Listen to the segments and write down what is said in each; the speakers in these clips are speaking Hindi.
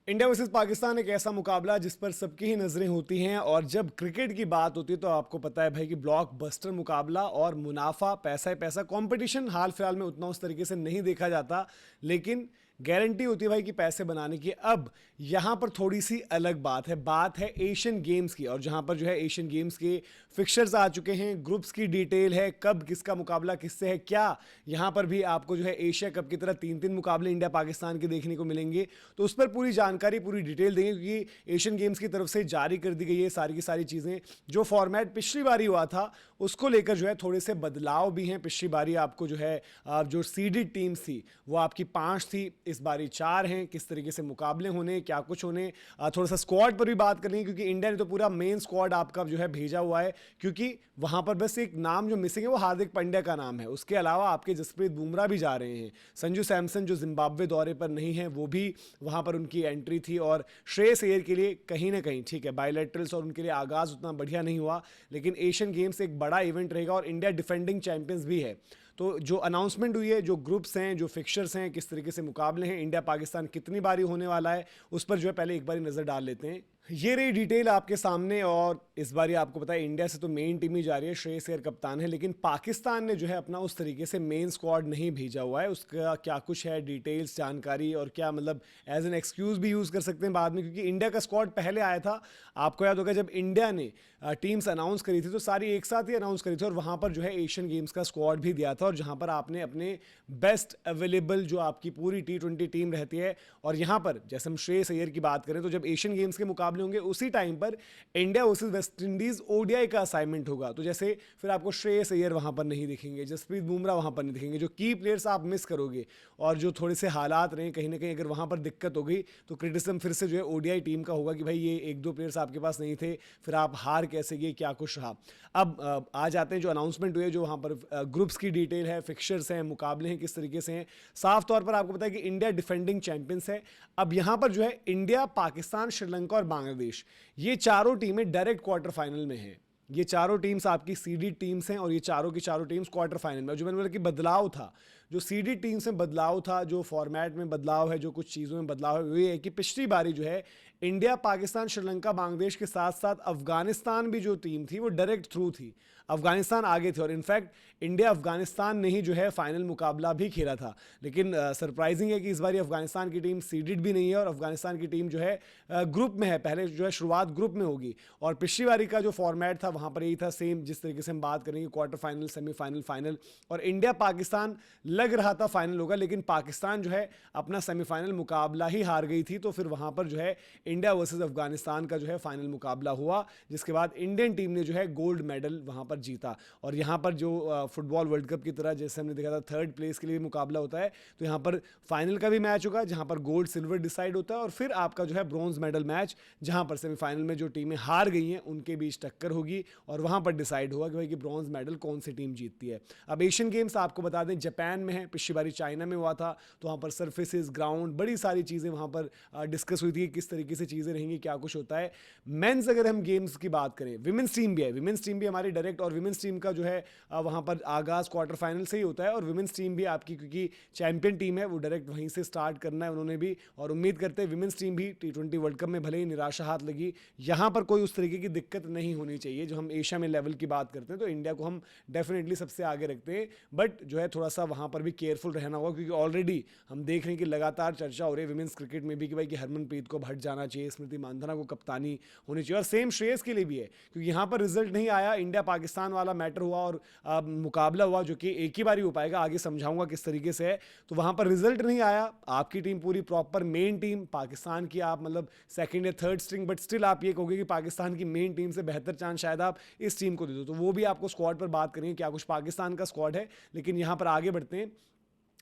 इंडिया वर्सेस पाकिस्तान एक ऐसा मुकाबला जिस पर सबकी ही नज़रें होती हैं और जब क्रिकेट की बात होती है तो आपको पता है भाई कि ब्लॉकबस्टर मुकाबला और मुनाफा पैसा ही पैसा। कंपटीशन हाल फिलहाल में उतना उस तरीके से नहीं देखा जाता, लेकिन गारंटी होती है भाई कि पैसे बनाने की। अब यहाँ पर थोड़ी सी अलग बात है एशियन गेम्स की, और जहाँ पर जो है एशियन गेम्स के फिक्चर्स आ चुके हैं, ग्रुप्स की डिटेल है, कब किसका मुकाबला किससे है क्या। यहाँ पर भी आपको जो है एशिया कप की तरह 3-3 मुकाबले इंडिया पाकिस्तान के देखने को मिलेंगे, तो उस पर पूरी जानकारी पूरी डिटेल देंगे, क्योंकि एशियन गेम्स की तरफ से जारी कर दी गई है सारी की सारी चीज़ें। जो फॉर्मेट पिछली बारी हुआ था उसको लेकर जो है थोड़े से बदलाव भी हैं। पिछली बारी आपको जो है जो सीडेड टीम्स थी वो आपकी 5 थी, इस बारी 4 हैं। किस तरीके से मुकाबले होने, क्या कुछ होने, थोड़ा सा स्क्वाड पर भी बात करेंगे, क्योंकि इंडिया ने तो पूरा मेन स्क्वाड आपका जो है भेजा हुआ है, क्योंकि वहां पर बस एक नाम जो मिसिंग है वो हार्दिक पांड्या का नाम है। उसके अलावा आपके जसप्रीत बुमराह भी जा रहे हैं, संजू सैमसन जो जिम्बाब्वे दौरे पर नहीं है वो भी वहां पर उनकी एंट्री थी, और श्रेयस अय्यर के लिए कहीं ना कहीं ठीक है बायलैटरल्स और उनके लिए आगाज उतना बढ़िया नहीं हुआ, लेकिन एशियन गेम्स एक बड़ा इवेंट रहेगा और इंडिया डिफेंडिंग चैंपियंस भी है। तो जो अनाउंसमेंट हुई है, जो ग्रुप्स हैं, जो फिक्चर्स हैं, किस तरीके से मुकाबले हैं, इंडिया पाकिस्तान कितनी बारी होने वाला है, उस पर जो है पहले एक बारी नज़र डाल लेते हैं। ये रही डिटेल आपके सामने, और इस बारी आपको पता है इंडिया से तो मेन टीम ही जा रही है, श्रेयस अय्यर कप्तान है, लेकिन पाकिस्तान ने जो है अपना उस तरीके से मेन स्क्वाड नहीं भेजा हुआ है। उसका क्या कुछ है डिटेल्स जानकारी, और क्या मतलब एज एन एक्सक्यूज भी यूज़ कर सकते हैं बाद में, क्योंकि इंडिया का स्क्वाड पहले आया था। आपको याद होगा जब इंडिया ने टीम्स अनाउंस करी थी तो सारी एक साथ ही अनाउंस करी थी, और वहाँ पर जो है एशियन गेम्स का स्क्वाड भी दिया था, और जहाँ पर आपने अपने बेस्ट अवेलेबल जो आपकी पूरी T20 टीम रहती है। और यहाँ पर जैसे हम श्रेयस अय्यर की बात करें तो जब एशियन गेम्स के मुकाबले होंगे उसी टाइम पर India versus West Indies ODI का असाइनमेंट होगा, तो जैसे फिर आपको श्रेयस अय्यर वहाँ पर नहीं दिखेंगे, जसप्रीत बुमराह वहाँ पर नहीं दिखेंगे, जो की प्लेयर्स आप मिस करोगे, और जो थोड़े से हालात रहे कहीं ना कहीं अगर वहाँ पर दिक्कत हो गई तो क्रिटिसिज्म फिर से जो है ओडीआई टीम का होगा कि भाई ये 1-2 प्लेयर्स आपके पास नहीं थे, फिर आप हार कैसे गए, क्या कुछ रहा। अब आ जाते हैं जो अनाउंसमेंट हुए, जो वहाँ पर ग्रुप्स की डिटेल है, फिक्चर्स हैं, मुकाबले हैं किस तरीके से हैं। साफ तौर पर आपको पता है कि इंडिया डिफेंडिंग चैंपियंस है। अब यहाँ पर जो है इंडिया, पाकिस्तान, श्रीलंका और बांग्लादेश, ये चारों टीमें डायरेक्ट क्वार्टर फाइनल में हैं। ये चारों टीम्स आपकी सीडी टीम्स हैं, और ये चारों की चारों टीम्स क्वार्टर फाइनल में। जो मैंने बोला कि बदलाव था, जो सीडी टीम्स में बदलाव था, जो फॉर्मेट में बदलाव है, जो कुछ चीज़ों में बदलाव है, वो ये है कि पिछली बारी जो है इंडिया, पाकिस्तान, श्रीलंका, बांग्लादेश के साथ साथ अफगानिस्तान भी जो टीम थी वो डायरेक्ट थ्रू थी। अफगानिस्तान आगे थे, और इनफैक्ट इंडिया अफगानिस्तान ने ही जो है फाइनल मुकाबला भी खेला था। लेकिन सरप्राइजिंग है कि इस बारी अफगानिस्तान की टीम सीडेड भी नहीं है, और अफगानिस्तान की टीम जो है ग्रुप में है। पहले जो है शुरुआत ग्रुप में होगी, और पिछली बारी का जो फॉर्मेट था वहाँ पर यही था सेम, जिस तरीके से हम बात करेंगे क्वार्टर फाइनल, सेमीफाइनल, फाइनल। और इंडिया पाकिस्तान लग रहा था फाइनल होगा, लेकिन पाकिस्तान जो है अपना सेमीफाइनल मुकाबला ही हार गई थी, तो फिर वहाँ पर जो है इंडिया वर्सेस अफगानिस्तान का जो है फाइनल मुकाबला हुआ, जिसके बाद इंडियन टीम ने जो है गोल्ड मेडल वहाँ पर जीता। और यहाँ पर जो फुटबॉल वर्ल्ड कप की तरह जैसे हमने देखा था 3rd प्लेस के लिए मुकाबला होता है, तो यहाँ पर फाइनल का भी मैच होगा जहाँ पर गोल्ड सिल्वर डिसाइड होता है, और फिर आपका जो है ब्रॉन्ज मेडल मैच, जहाँ पर सेमीफाइनल में जो टीमें हार गई हैं उनके बीच टक्कर होगी, और वहाँ पर डिसाइड होगा कि भाई कि ब्रॉन्ज मेडल कौन सी टीम जीतती है। अब एशियन गेम्स आपको बता दें जापान में है, पिछली बारी चाइना में हुआ था, तो वहाँ पर सर्फेसेस, ग्राउंड, बड़ी सारी चीज़ें वहाँ पर डिस्कस हुई थी कि किस तरीके से चीज़ें रहेंगी, क्या कुछ होता है। मेंस अगर हम गेम्स की बात करें, विमेंस टीम भी है, विमेंस टीम भी हमारी डायरेक्ट, और विमेंस टीम का जो है वहाँ पर आगाज़ क्वार्टर फाइनल से ही होता है, और विमेंस टीम भी आपकी क्योंकि चैंपियन टीम है वो डायरेक्ट वहीं से स्टार्ट करना है उन्होंने भी, और उम्मीद करते हैं विमेंस टीम भी T20 वर्ल्ड कप में भले ही निराशा हाथ लगी, यहाँ पर कोई उस तरीके की दिक्कत नहीं होनी चाहिए। जो हम एशिया में लेवल की बात करते हैं तो इंडिया को हम डेफिनेटली सबसे आगे रखते हैं, बट जो है थोड़ा सा वहाँ पर भी केयरफुल रहना होगा, क्योंकि ऑलरेडी हम देख रहे हैं कि लगातार चर्चा हो रही है विमेंस क्रिकेट में भी कि भाई कि हरमनप्रीत को हट जाना चाहिए, स्मृति मानधना को कप्तानी होनी चाहिए, और सेम श्रेयस के लिए भी है, क्योंकि यहाँ पर रिजल्ट नहीं आया, इंडिया पाकिस्तान वाला मैटर हुआ और मुकाबला हुआ जो कि एक ही बार ही हो पाएगा, आगे समझाऊंगा किस तरीके से है। तो वहाँ पर रिजल्ट नहीं आया, आपकी टीम पूरी प्रॉपर मेन टीम, पाकिस्तान की आप मतलब सेकंड या थर्ड स्ट्रिंग, बट स्टिल आप ये कहोगे कि पाकिस्तान की मेन टीम से बेहतर चांस शायद आप इस टीम को दे दो, तो वो भी आपको स्क्वाड पर बात करेंगे क्या कुछ पाकिस्तान का स्क्वाड है। लेकिन यहाँ पर आगे बढ़ते हैं,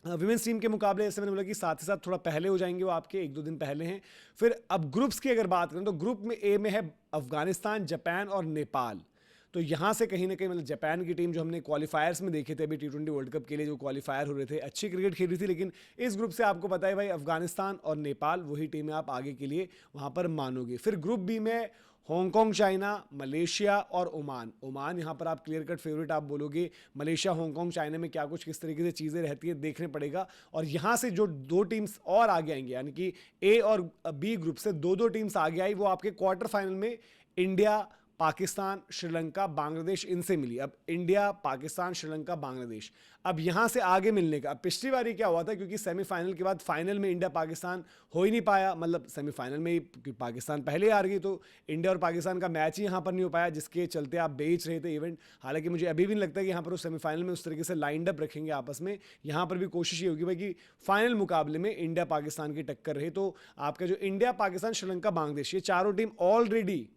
विमेंस टीम के मुकाबले जैसे मैंने बोला कि साथ ही साथ थोड़ा पहले हो जाएंगे, वो आपके 1-2 दिन पहले हैं। फिर अब ग्रुप्स की अगर बात करें तो ग्रुप में ए में है अफगानिस्तान, जापान और नेपाल। तो यहाँ से कहीं ना कहीं मतलब जापान की टीम जो हमने क्वालिफायर्स में देखे थे अभी T20 वर्ल्ड कप के लिए जो क्वालिफायर हो रहे थे, अच्छी क्रिकेट खेल रही थी, लेकिन इस ग्रुप से आपको पता है भाई अफगानिस्तान और नेपाल वही टीमें आप आगे के लिए वहाँ पर मानोगे। फिर ग्रुप बी में हांगकांग चाइना, मलेशिया और ओमान। ओमान यहाँ पर आप क्लियर कट फेवरेट आप बोलोगे। मलेशिया, हांगकांग, चाइना में क्या कुछ किस तरीके से चीज़ें रहती है देखने पड़ेगा। और यहाँ से जो दो टीम्स और आगे आएंगे, यानी कि ए और बी ग्रुप से दो दो टीम्स आगे आई, वो आपके क्वार्टर फाइनल में इंडिया, पाकिस्तान, श्रीलंका, बांग्लादेश इनसे मिली। अब इंडिया, पाकिस्तान, श्रीलंका, बांग्लादेश, अब यहां से आगे मिलने का। अब पिछली बारी क्या हुआ था, क्योंकि सेमीफाइनल के बाद फाइनल में इंडिया पाकिस्तान हो ही नहीं पाया, मतलब सेमीफाइनल में ही पाकिस्तान पहले हार गई, तो इंडिया और पाकिस्तान का मैच ही यहां पर नहीं हो पाया, जिसके चलते आप बेच रहे थे इवेंट। हालांकि मुझे अभी भी नहीं लगता कि यहां पर उस सेमीफाइनल में उस तरीके से लाइंड अप रखेंगे आपस में। यहां पर भी कोशिश ये होगी भाई कि फाइनल मुकाबले में इंडिया पाकिस्तान की टक्कर रहे। तो आपका जो इंडिया, पाकिस्तान, श्रीलंका, बांग्लादेश, ये चारों टीम ऑलरेडी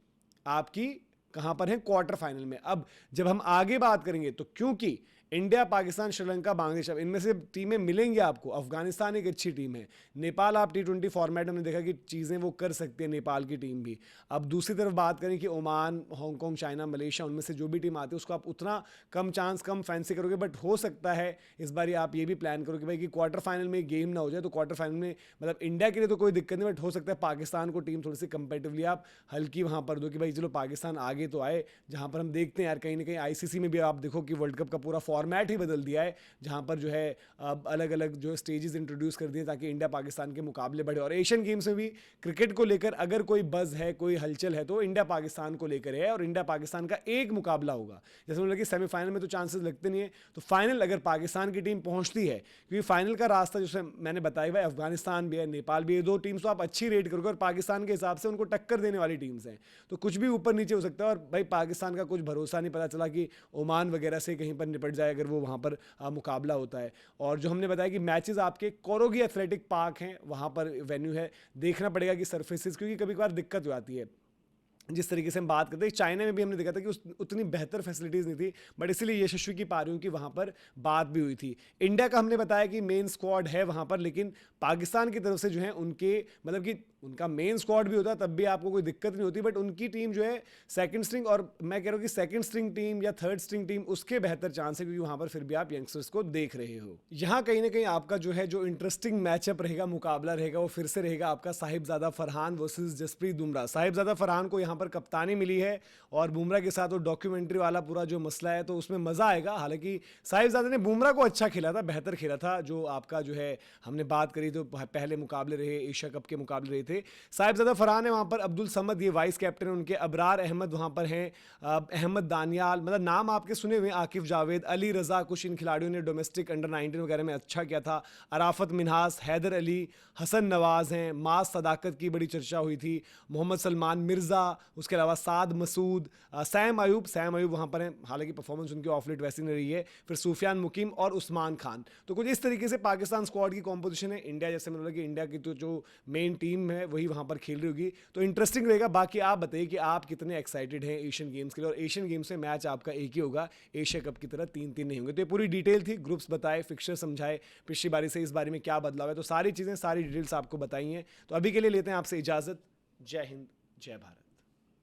आपकी कहां पर है, क्वार्टर फाइनल में। अब जब हम आगे बात करेंगे तो क्योंकि इंडिया, पाकिस्तान, श्रीलंका, बांग्लादेश, अब इनमें से टीमें मिलेंगी आपको। अफगानिस्तान एक अच्छी टीम है, नेपाल आप T20 फॉर्मेट में देखा कि चीज़ें वो कर सकती है, नेपाल की टीम भी। अब दूसरी तरफ बात करें कि ओमान, हांगकांग, चाइना, मलेशिया, उनमें से जो भी टीम आती है उसको आप उतना कम चांस, कम फैंसी करोगे। बट हो सकता है इस बार आप ये भी प्लान करो कि भाई कि क्वार्टर फाइनल में गेम ना हो जाए, तो क्वार्टर फाइनल में मतलब इंडिया के लिए तो कोई दिक्कत नहीं, बट हो सकता है पाकिस्तान को टीम थोड़ी सी कंपेटिवली आप हल्की वहाँ पर दो कि भाई चलो पाकिस्तान आगे तो आए। जहाँ पर हम देखते हैं यार कहीं ना कहीं ICC में भी आप देखो कि वर्ल्ड कप का पूरा फॉर्मेट ही बदल दिया है, जहाँ पर जो है अलग अलग जो स्टेजेस इंट्रोड्यूस कर दिए ताकि इंडिया पाकिस्तान के मुकाबले बढ़े। और एशियन गेम्स में भी क्रिकेट को लेकर अगर कोई बज़ है, कोई हलचल है, तो इंडिया पाकिस्तान को लेकर है, और इंडिया पाकिस्तान का एक मुकाबला होगा। जैसे मतलब कि सेमीफाइनल में तो चांसेस लगते नहीं है, तो फाइनल अगर पाकिस्तान की टीम पहुंचती है, क्योंकि फाइनल का रास्ता जैसे मैंने बताया भाई अफगानिस्तान भी है, नेपाल भी है, दो टीम्स तो आप अच्छी रेट करोगे और पाकिस्तान के हिसाब से उनको टक्कर देने वाली टीम्स हैं, तो कुछ भी ऊपर नीचे हो सकता है। और भाई पाकिस्तान का कुछ भरोसा नहीं, पता चला कि ओमान वगैरह से कहीं पर निपट जाए अगर वो वहाँ पर मुकाबला होता है। और जो हमने बताया कि मैचेस आपके कोरोगी एथलेटिक पार्क हैं, वहाँ पर वेन्यू है, देखना पड़ेगा कि सरफेसेस, क्योंकि कभी कभार दिक्कत हो जाती है। जिस तरीके से हम बात करते हैं चाइना में भी हमने देखा था कि उतनी बेहतर फैसिलिटीज़ नहीं थी, बट इसीलिए यशस्वी की पा रही हूँ कि वहाँ पर बात भी हुई थी। इंडिया का हमने बताया कि मेन स्क्वाड है वहाँ पर, लेकिन पाकिस्तान की तरफ से जो है उनके मतलब कि उनका मेन स्क्वाड भी होता तब भी आपको कोई दिक्कत नहीं होती, बट उनकी टीम जो है सेकंड स्ट्रिंग, और मैं कह रहा हूँ कि सेकंड स्ट्रिंग टीम या थर्ड स्ट्रिंग टीम उसके बेहतर चांस है, क्योंकि वहाँ पर फिर भी आप यंगस्टर्स को देख रहे हो। यहाँ कहीं ना कहीं आपका जो है जो इंटरेस्टिंग मैचअप रहेगा, मुकाबला रहेगा, वो फिर से रहेगा आपका साहिबजादा फरहान वर्सेस जसप्रीत बुमराह। साहिबजादा फरहान को यहाँ पर कप्तानी मिली है, और बुमराह के साथ वो डॉक्यूमेंट्री वाला पूरा जो मसला है, तो उसमें मज़ा आएगा। हालांकि साहिबजादा ने बुमराह को अच्छा खेला था, बेहतर खेला था। जो आपका जो है हमने बात करी तो पहले मुकाबले रहे, एशिया कप के मुकाबले रहे थे। साहिबजादा फरहान है वहाँ पर, अब्दुल समद ये वाइस कैप्टन है उनके, अबरार अहमद वहाँ पर हैं, अहमद दानियाल, मतलब नाम आपके सुने हुए, आकिफ जावेद, अली रज़ा, कुछ इन खिलाड़ियों ने डोमेस्टिक अंडर 19 वगैरह में अच्छा किया था। अराफत मिन्हास, हैदर अली, हसन नवाज़ हैं, मास सदाकत की बड़ी चर्चा हुई थी, मोहम्मद सलमान मिर्ज़ा, उसके अलावा साद मसूद, सैम अयूब वहाँ पर हैं, हालांकि परफॉर्मेंस उनकी ऑफलेट वैसी नहीं रही है, फिर सूफियान मुकीम और उस्मान खान। तो कुछ इस तरीके से पाकिस्तान स्क्वाड की कॉम्पोजिशन है। इंडिया जैसे मतलब कि इंडिया की तो जो मेन टीम है वही वहाँ पर खेल रही होगी, तो इंटरेस्टिंग रहेगा। बाकी आप बताइए कि आप कितने एक्साइटेड हैं एशियन गेम्स के लिए, और एशियन गेम्स में मैच आपका एक ही होगा, एशिया कप की तरह 3-3 नहीं होंगे। तो ये पूरी डिटेल थी, ग्रुप्स बताए, फिक्सचर समझाए, पिछली बारी से इस बारी में क्या बदलाव है, तो सारी चीज़ें, सारी डिटेल्स आपको बताई हैं। तो अभी के लिए लेते हैं आपसे इजाज़त। जय हिंद, जय भारत।